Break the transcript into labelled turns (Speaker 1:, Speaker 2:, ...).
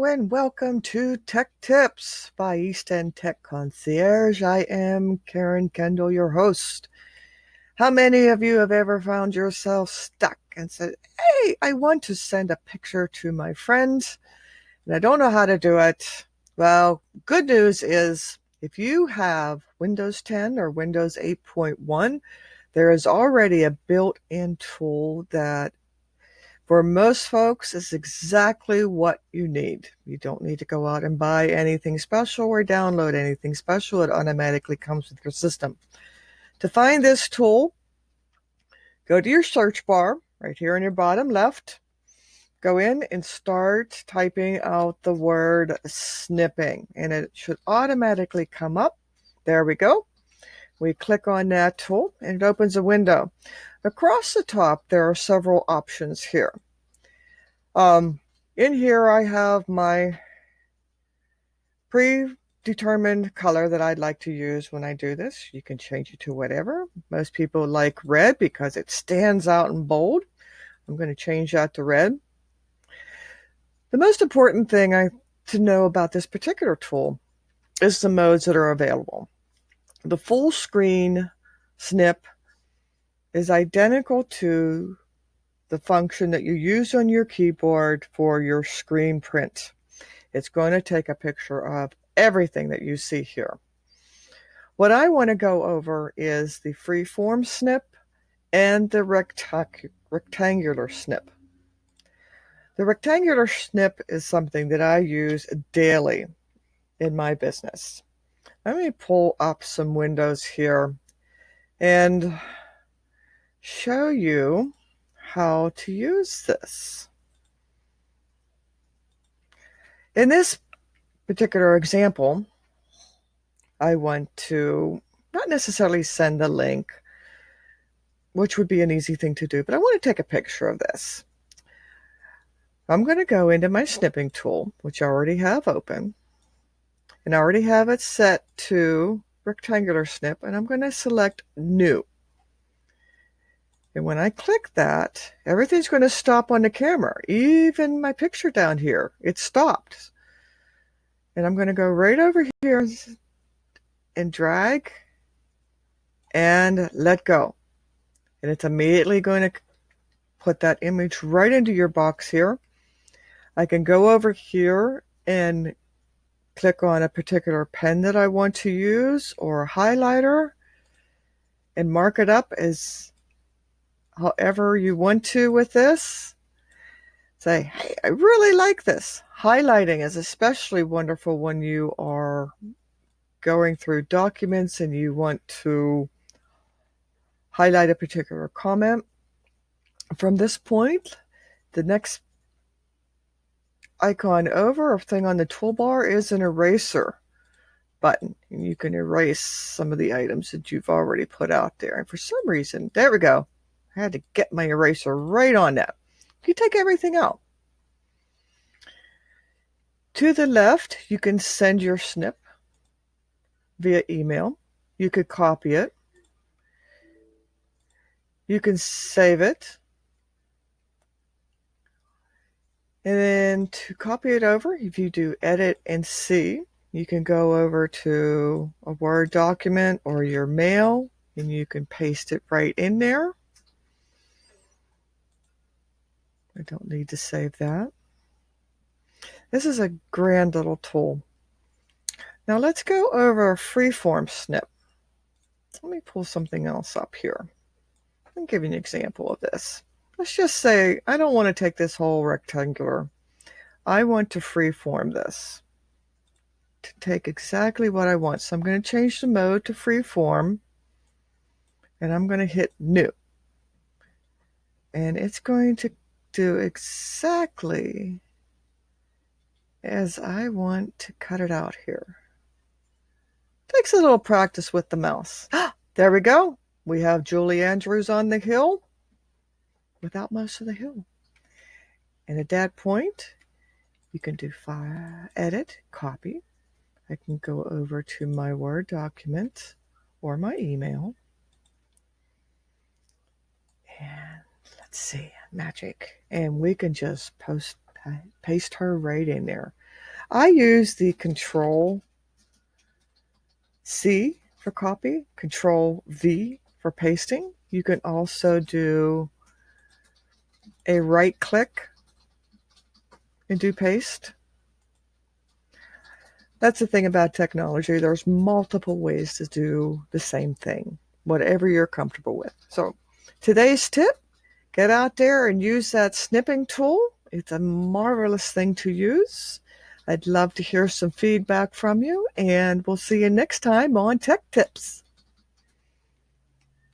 Speaker 1: Hello and welcome to Tech Tips by East End Tech Concierge. I am Karen Kendall, your host. How many of you have ever found yourself stuck and said, "Hey, I want to send a picture to my friends and I don't know how to do it"? Well, good news is if you have Windows 10 or Windows 8.1, there is already a built-in tool that for most folks is exactly what you need. You don't need to go out and buy anything special or download anything special. It automatically comes with your system. To find this tool, go to your search bar right here in your bottom left. Go in and start typing out the word snipping, and it should automatically come up. There we go. We click on that tool and it opens a window. Across the top, there are several options here. In here, I have my predetermined color that I'd like to use when I do this. You can change it to whatever. Most people like red because it stands out in bold. I'm going to change that to red. The most important thing to know about this particular tool is the modes that are available. The full screen snip is identical to the function that you use on your keyboard for your screen print. It's going to take a picture of everything that you see here. What I want to go over is the freeform snip and the rectangular snip. The rectangular snip is something that I use daily in my business. Let me pull up some windows here and show you how to use this. In this particular example, I want to not necessarily send a link, which would be an easy thing to do, but I want to take a picture of this. I'm going to go into my snipping tool, which I already have open, and I already have it set to rectangular snip, and I'm going to select New. And when I click that, everything's going to stop on the camera. Even my picture down here, it stopped. And I'm going to go right over here and drag and let go. And it's immediately going to put that image right into your box here. I can go over here and click on a particular pen that I want to use or a highlighter and mark it up as however you want to with this. Say, hey, I really like this. Highlighting is especially wonderful when you are going through documents and you want to highlight a particular comment. From this point, the next icon over or thing on the toolbar is an eraser button. And you can erase some of the items that you've already put out there. And for some reason, there we go. I had to get my eraser right on that. You take everything out. To the left, you can send your snip via email. You could copy it. You can save it. And then to copy it over, if you do Edit and C, you can go over to a Word document or your mail, and you can paste it right in there. I don't need to save that. This is a grand little tool. Now let's go over a freeform snip. Let me pull something else up here. I'll give you an example of this. Let's just say I don't want to take this whole rectangular. I want to freeform this to take exactly what I want. So I'm going to change the mode to freeform, and I'm going to hit New. And it's going to do exactly as I want to cut it out here. Takes a little practice with the mouse. There we go. We have Julie Andrews on the hill without most of the hill. And at that point, you can do File, Edit, Copy. I can go over to my Word document or my email. And let's see, magic. And we can just paste her right in there. I use the Control C for copy, Control V for pasting. You can also do a right click and do paste. That's the thing about technology. There's multiple ways to do the same thing, whatever you're comfortable with. So today's tip, get out there and use that snipping tool. It's a marvelous thing to use. I'd love to hear some feedback from you, and we'll see you next time on Tech Tips.